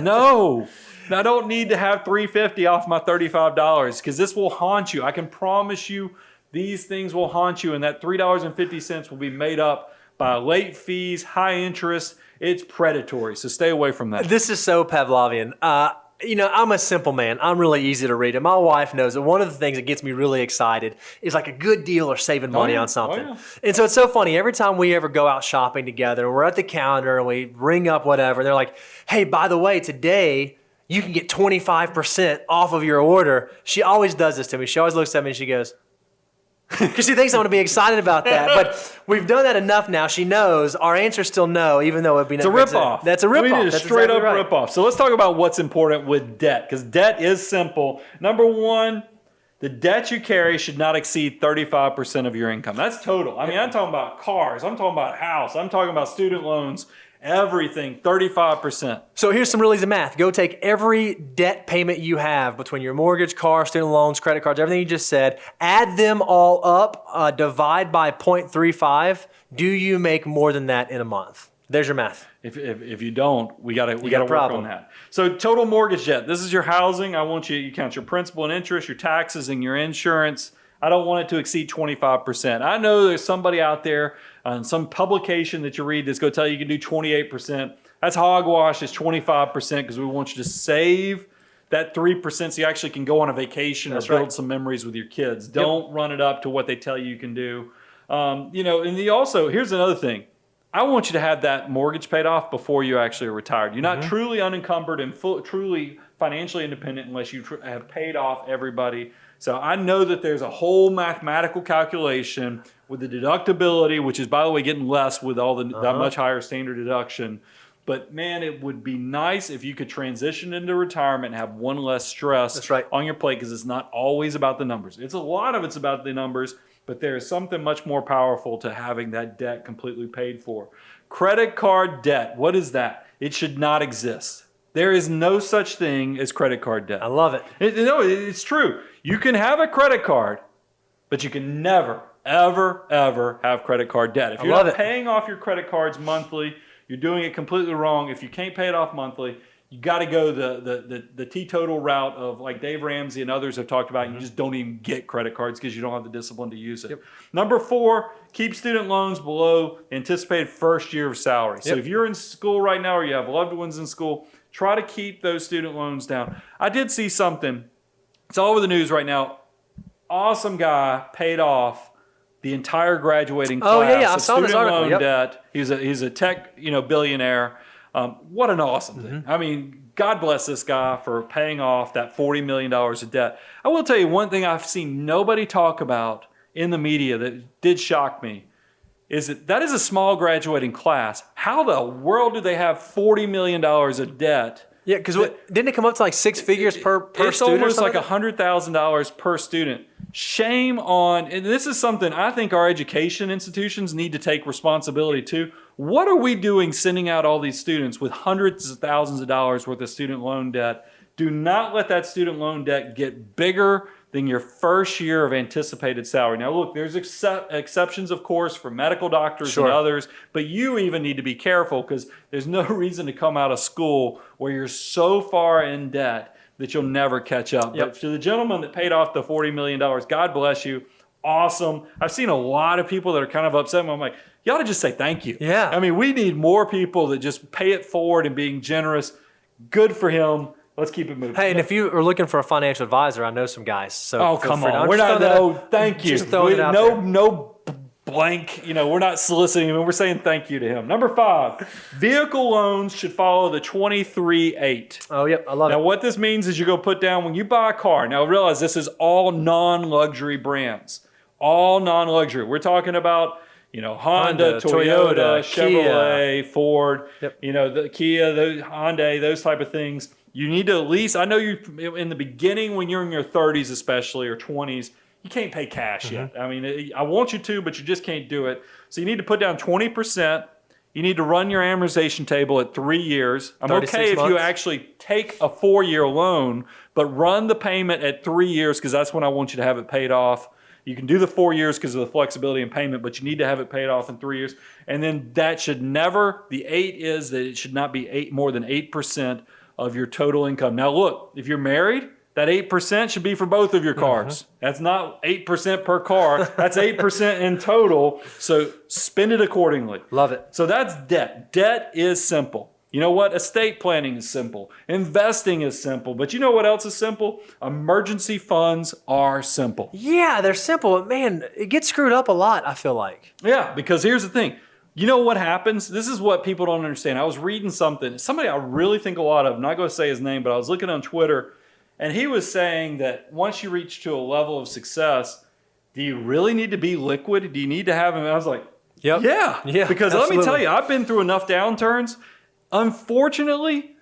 No. I don't need to have $350 off my $35, because this will haunt you. I can promise you these things will haunt you, and that $3.50 will be made up by late fees, high interest. It's predatory, so stay away from that. This is so Pavlovian. I'm a simple man. I'm really easy to read. And my wife knows that one of the things that gets me really excited is like a good deal or saving money on something. Oh, yeah. And so it's so funny. Every time we ever go out shopping together, and we're at the counter and we ring up whatever, they're like, hey, by the way, today you can get 25% off of your order. She always does this to me. She always looks at me and she goes, because she thinks I'm going to be excited about that. But we've done that enough now. She knows our answer's still no, even though it'd be It's a ripoff. That's a ripoff. We need a That's straight exactly up right. ripoff. So let's talk about what's important with debt, because debt is simple. Number one, the debt you carry should not exceed 35% of your income. That's total. I mean, I'm talking about cars. I'm talking about house. I'm talking about student loans. Everything, 35%. So here's some real easy math. Go take every debt payment you have between your mortgage, car, student loans, credit cards, everything you just said, add them all up, divide by 0.35. Do you make more than that in a month? There's your math. If you don't, we gotta got a work problem. on that. So total mortgage debt. This is your housing. I want you count your principal and interest, your taxes, and your insurance. I don't want it to exceed 25%. I know there's somebody out there on some publication that you read that's going to tell you can do 28%. That's hogwash. It's 25%, because we want you to save that 3% so you actually can go on a vacation or build some memories with your kids. Don't run it up to what they tell you can do. And here's another thing. I want you to have that mortgage paid off before you actually are retired. You're not truly unencumbered and truly financially independent unless you have paid off everybody. So I know that there's a whole mathematical calculation with the deductibility, which is, by the way, getting less with all that much higher standard deduction. But man, it would be nice if you could transition into retirement and have one less stress on your plate, because it's not always about the numbers. A lot of it's about the numbers, but there is something much more powerful to having that debt completely paid for. Credit card debt, what is that? It should not exist. There is no such thing as credit card debt. I love it. It's true. You can have a credit card, but you can never, ever, ever have credit card debt. If you're not paying off your credit cards monthly, you're doing it completely wrong. If you can't pay it off monthly, you got to go the teetotal route of, like Dave Ramsey and others have talked about. You just don't even get credit cards because you don't have the discipline to use it. Number 4, keep student loans below anticipated first year of salary. So if you're in school right now or you have loved ones in school, try to keep those student loans down. I did see something. It's all over the news right now. Awesome guy paid off the entire graduating class I of saw this student article. loan debt. He's a tech, billionaire. What an awesome thing. I mean, God bless this guy for paying off that $40 million of debt. I will tell you one thing I've seen nobody talk about in the media that did shock me is that is a small graduating class. How the world do they have $40 million of debt? Yeah, because didn't it come up to like six figures per student? It's almost or like something? $100,000 per student. Shame on, and this is something I think our education institutions need to take responsibility to. What are we doing sending out all these students with hundreds of thousands of dollars worth of student loan debt? Do not let that student loan debt get bigger than your first year of anticipated salary. Now, look, there's exceptions, of course, for medical doctors and others, but you even need to be careful because there's no reason to come out of school where you're so far in debt that you'll never catch up. But to the gentleman that paid off the $40 million, God bless you. Awesome. I've seen a lot of people that are kind of upset. I'm like, you ought to just say thank you. Yeah. I mean, we need more people that just pay it forward and being generous. Good for him. Let's keep it moving. Hey, and if you are looking for a financial advisor, I know some guys. So come free. on. We're not, no, thank you. Just throwing it out there. No blank, we're not soliciting him. We're saying thank you to him. Number 5, vehicle loans should follow the 23-8. Oh, yep. I love it. Now, what this means is you go put down when you buy a car. Now, realize this is all non-luxury brands. All non-luxury. We're talking about, Honda, Toyota, Chevrolet, Kia. Ford, the Kia, the Hyundai, those type of things. You need to at least, I know you in the beginning when you're in your 30s especially or 20s, you can't pay cash yet. I mean, I want you to, but you just can't do it. So you need to put down 20%. You need to run your amortization table at 3 years. I'm okay if you actually take a 4-year loan, but run the payment at 3 years because that's when I want you to have it paid off. You can do the 4 years because of the flexibility in payment, but you need to have it paid off in 3 years. And then that should never, the 8 is that it should not be more than 8% of your total income. Now look, if you're married, that 8% should be for both of your cars. That's not 8% per car. That's 8% in total. So spend it accordingly. Love it. So that's debt. Debt is simple. You know what? Estate planning is simple. Investing is simple. But you know what else is simple? Emergency funds are simple. Yeah, they're simple. But man, it gets screwed up a lot, I feel like. Yeah, because here's the thing. You know what happens? This is what people don't understand. I was reading something. Somebody I really think a lot of, I'm not going to say his name, but I was looking on Twitter, and he was saying that once you reach to a level of success, do you really need to be liquid? Do you need to have him? I was like, yeah. Because absolutely. let me tell you, I've been through enough downturns. Unfortunately,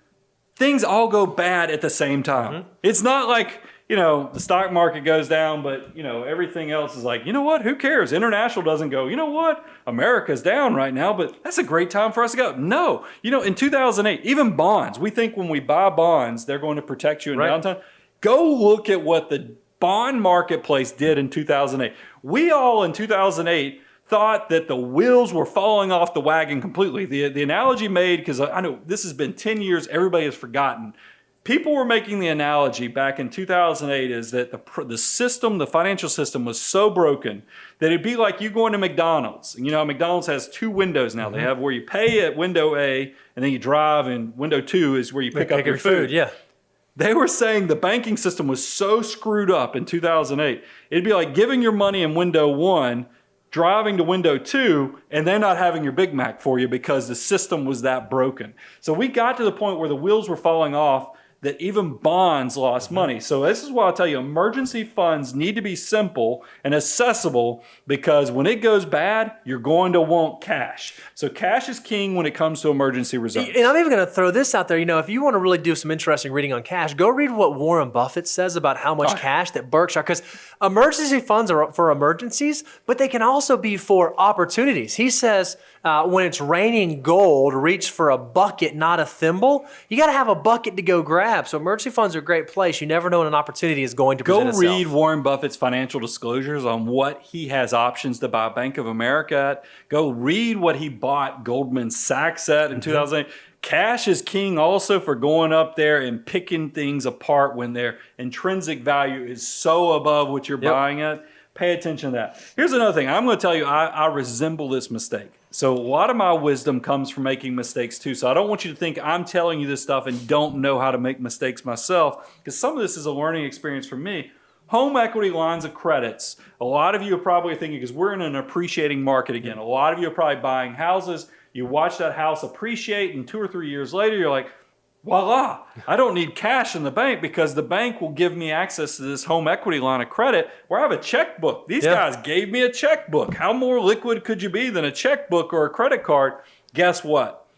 things all go bad at the same time. It's not like, the stock market goes down, but, everything else is like, you know what? Who cares? International doesn't go, you know what? America's down right now, but that's a great time for us to go. No. In 2008, even bonds, we think when we buy bonds, they're going to protect you in downtime. Go look at what the bond marketplace did in 2008. We all in 2008 thought that the wheels were falling off the wagon completely. The analogy made, because I know this has been 10 years, everybody has forgotten. People were making the analogy back in 2008 is that the system, the financial system was so broken that it'd be like you going to McDonald's. And McDonald's has 2 windows now. They have where you pay at window A and then you drive, and window 2 is where you pick up your food. Yeah. They were saying the banking system was so screwed up in 2008. It'd be like giving your money in window 1, driving to window 2, and then not having your Big Mac for you because the system was that broken. So we got to the point where the wheels were falling off that even bonds lost money. So this is why I'll tell you, emergency funds need to be simple and accessible because when it goes bad, you're going to want cash. So cash is king when it comes to emergency reserves. And I'm even going to throw this out there. If you want to really do some interesting reading on cash, go read what Warren Buffett says about how much cash that Berkshire, because emergency funds are for emergencies, but they can also be for opportunities. He says when it's raining gold, reach for a bucket, not a thimble. You got to have a bucket to go grab. So emergency funds are a great place. You never know when an opportunity is going to present itself. Go read Warren Buffett's financial disclosures on what he has options to buy Bank of America at. Go read what he bought Goldman Sachs at in 2008. Cash is king also for going up there and picking things apart when their intrinsic value is so above what you're buying at. Pay attention to that. Here's another thing. I'm going to tell you, I resemble this mistake. So a lot of my wisdom comes from making mistakes too. So I don't want you to think I'm telling you this stuff and don't know how to make mistakes myself, because some of this is a learning experience for me. Home equity lines of credits. A lot of you are probably thinking, because we're in an appreciating market again, a lot of you are probably buying houses. You watch that house appreciate, and 2 or 3 years later, you're like, voila, I don't need cash in the bank because the bank will give me access to this home equity line of credit where I have a checkbook. These guys gave me a checkbook. How more liquid could you be than a checkbook or a credit card? Guess what?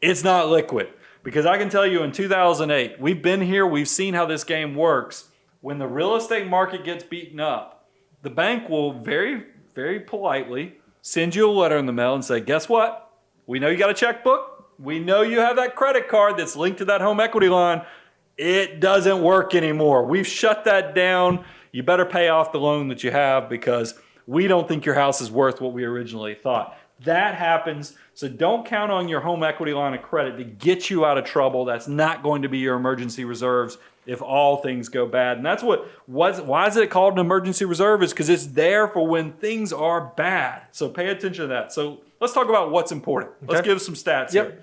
It's not liquid, because I can tell you in 2008, we've been here, we've seen how this game works. When the real estate market gets beaten up, the bank will very, very politely send you a letter in the mail and say, guess what? We know you got a checkbook. We know you have that credit card that's linked to that home equity line. It doesn't work anymore. We've shut that down. You better pay off the loan that you have because we don't think your house is worth what we originally thought. That happens. So don't count on your home equity line of credit to get you out of trouble. That's not going to be your emergency reserves if all things go bad. And that's why is it called an emergency reserve? Is because it's there for when things are bad. So pay attention to that. So let's talk about what's important. Let's give some stats here.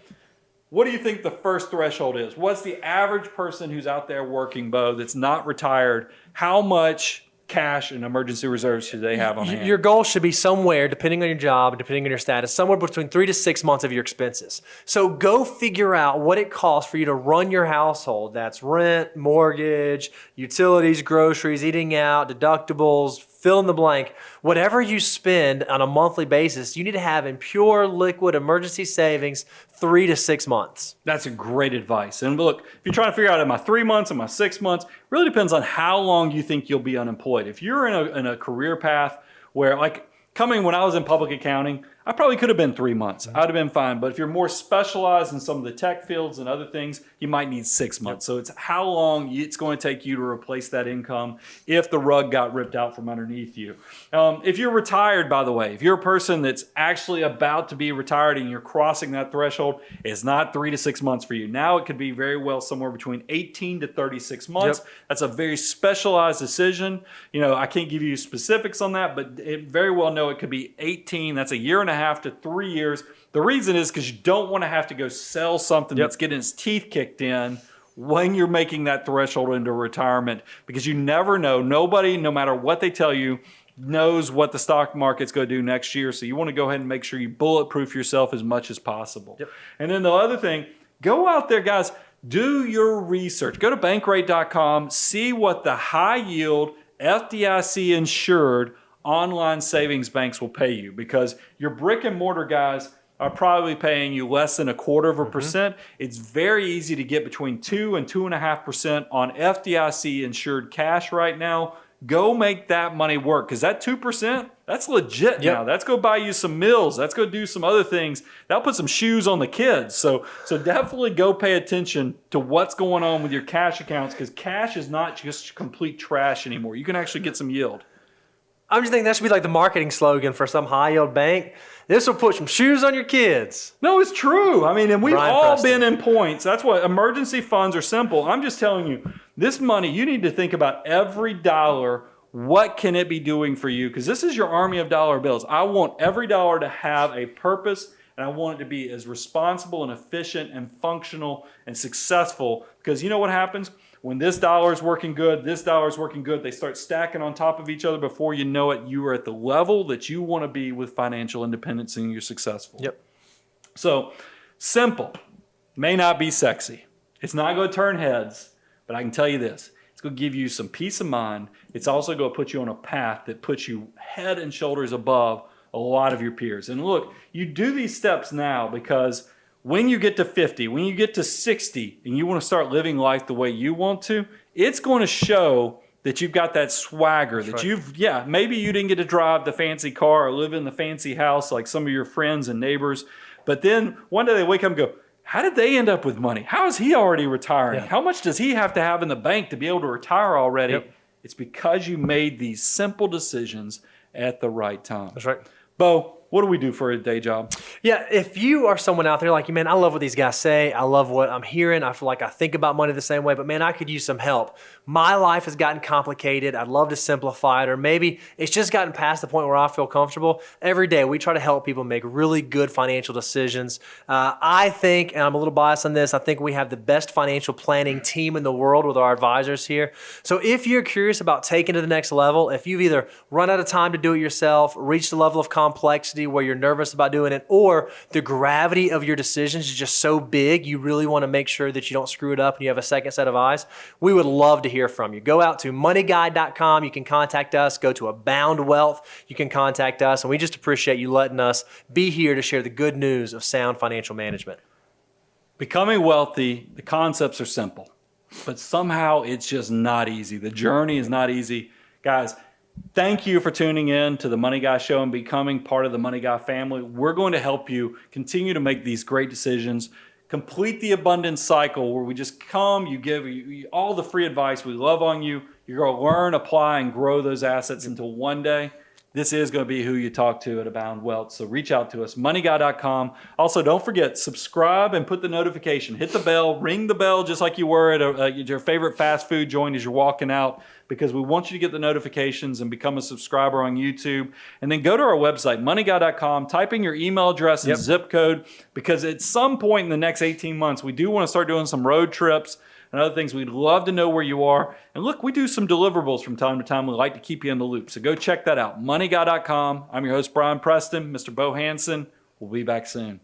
What do you think the first threshold is? What's the average person who's out there working, Bo, that's not retired? How much cash and emergency reserves should they have on hand? Your goal should be somewhere, depending on your job, depending on your status, somewhere between 3 to 6 months of your expenses. So go figure out what it costs for you to run your household. That's rent, mortgage, utilities, groceries, eating out, deductibles, fill in the blank. Whatever you spend on a monthly basis, you need to have in pure liquid emergency savings 3 to 6 months. That's a great advice. And look, if you're trying to figure out, am I 3 months, am I 6 months, really depends on how long you think you'll be unemployed. If you're in a career path where, like, when I was in public accounting, I probably could have been 3 months. I'd have been fine. But if you're more specialized in some of the tech fields and other things, you might need 6 months. So it's how long it's going to take you to replace that income if the rug got ripped out from underneath you. If you're retired, by the way, if you're a person that's actually about to be retired and you're crossing that threshold, it's not 3 to 6 months for you. Now it could be very well somewhere between 18 to 36 months. That's a very specialized decision. You know, I can't give you specifics on that, but it very well know it could be 18. That's a year and a half to 3 years. The reason is because you don't want to have to go sell something that's getting its teeth kicked in when you're making that threshold into retirement, because you never know. Nobody, no matter what they tell you, knows what the stock market's going to do next year. So you want to go ahead and make sure you bulletproof yourself as much as possible. And then the other thing, go out there, guys, do your research. Go to Bankrate.com, see what the high yield FDIC insured online savings banks will pay you, because your brick and mortar guys are probably paying you less than 0.25%. It's very easy to get between 2 and 2.5% on FDIC insured cash right now. Go make that money work, because that 2%, that's legit now. That's go buy you some meals. That's go do some other things. That'll put some shoes on the kids. So definitely go pay attention to what's going on with your cash accounts, because cash is not just complete trash anymore. You can actually get some yield. I'm just thinking that should be like the marketing slogan for some high-yield bank. This will put some shoes on your kids. No, it's true. I mean, and we've Brian all Preston. been in points. That's what emergency funds are simple. I'm just telling you, this money, you need to think about every dollar. What can it be doing for you? Because this is your army of dollar bills. I want every dollar to have a purpose, and I want it to be as responsible and efficient and functional and successful. Because you know what happens? When this dollar is working good, this dollar is working good, they start stacking on top of each other. Before you know it, you are at the level that you want to be with financial independence, and you're successful. So, simple. May not be sexy. It's not going to turn heads, but I can tell you this. It's going to give you some peace of mind. It's also going to put you on a path that puts you head and shoulders above a lot of your peers. And look, you do these steps now because when you get to 50, when you get to 60, and you want to start living life the way you want to, it's going to show that you've got that swagger, that you've, maybe you didn't get to drive the fancy car or live in the fancy house like some of your friends and neighbors, but then one day they wake up and go, how did they end up with money? How is he already retiring? How much does he have to have in the bank to be able to retire already? It's because you made these simple decisions at the right time. That's right. Bo, what do we do for a day job? Yeah, if you are someone out there like, man, I love what these guys say. I love what I'm hearing. I feel like I think about money the same way, but man, I could use some help. My life has gotten complicated. I'd love to simplify it, or maybe it's just gotten past the point where I feel comfortable. Every day we try to help people make really good financial decisions. I think, and I'm a little biased on this, I think we have the best financial planning team in the world with our advisors here. So if you're curious about taking it to the next level, if you've either run out of time to do it yourself, reached the level of complexity crazy, where you're nervous about doing it, or the gravity of your decisions is just so big, you really want to make sure that you don't screw it up and you have a second set of eyes, we would love to hear from you. Go out to moneyguide.com. You can contact us. Go to Abound Wealth. You can contact us. And we just appreciate you letting us be here to share the good news of sound financial management. Becoming wealthy, the concepts are simple, but somehow it's just not easy. The journey is not easy. Guys, thank you for tuning in to the Money Guy Show and becoming part of the Money Guy family. We're going to help you continue to make these great decisions, complete the abundance cycle where we just come, you give you all the free advice. We love on you. You're going to learn, apply, and grow those assets until one day this is going to be who you talk to at Abound Wealth. So reach out to us, moneyguy.com. Also, don't forget, subscribe and put the notification. Hit the bell, ring the bell just like you were at your favorite fast food joint as you're walking out, because we want you to get the notifications and become a subscriber on YouTube. And then go to our website, moneyguy.com, type in your email address and zip code, because at some point in the next 18 months, we do want to start doing some road trips and other things. We'd love to know where you are. And look, we do some deliverables from time to time. We like to keep you in the loop. So go check that out, moneyguy.com. I'm your host, Brian Preston. Mr. Bo Hansen. We'll be back soon.